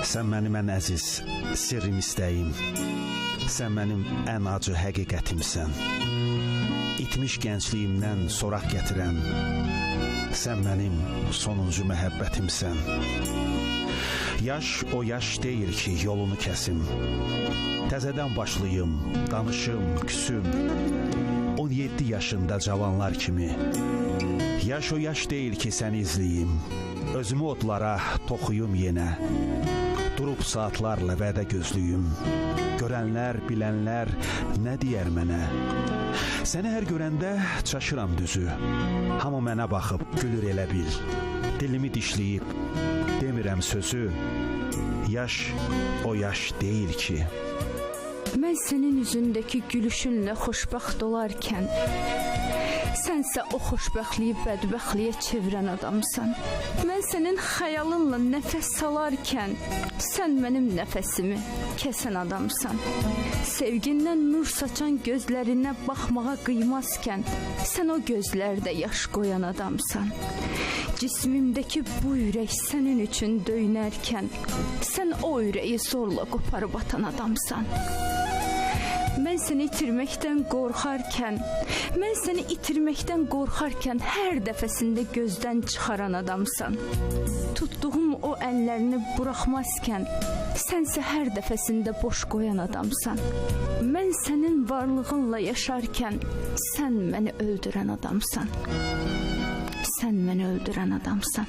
Sən mənim ən əziz sirrim istəyim, sən mənim ən acı həqiqətimsən. İtmiş gəncliyimdən soraq gətirən, sən mənim sonuncu məhəbbətimsən. Yaş o yaş deyil ki, yolunu kəsim, təzədən başlayım, danışım, küsüm. 17 yaşında cavanlar kimi. Yaş o yaş deyil ki, səni izləyim, özümü odlara toxuyum yenə. Durub saatlarla vədə gözlüyüm, görənlər, bilənlər nə deyər mənə? Səni hər görəndə çaşıram düzü, hamı mənə baxıb gülür elə bil. Dilimi dişləyib, demirəm sözü, yaş o yaş deyil ki. Mən sənin üzündəki gülüşünlə xoşbəxt olarkən, sənsə o xoşbəxtliyi bədbəxtliyə çevirən adamsan. Mən sənin xəyalınla nəfəs salarkən, sən mənim nəfəsimi kəsən adamsan. Sevgindən nur saçan gözlərinə baxmağa qıymazkən, sən o gözlərdə yaş qoyan adamsan. Cismimdəki bu ürək sənin üçün döynərkən, sən o ürəyi zorla qoparıb atan adamsan. Mən səni itirməkdən qorxarkən, hər dəfəsində gözdən çıxaran adamsan. Tutduğum o əllərini buraxmazkən, sənsə hər dəfəsində boş qoyan adamsan. Mən sənin varlığınla yaşarkən, sən məni öldürən adamsan. Sən məni öldürən adamsan.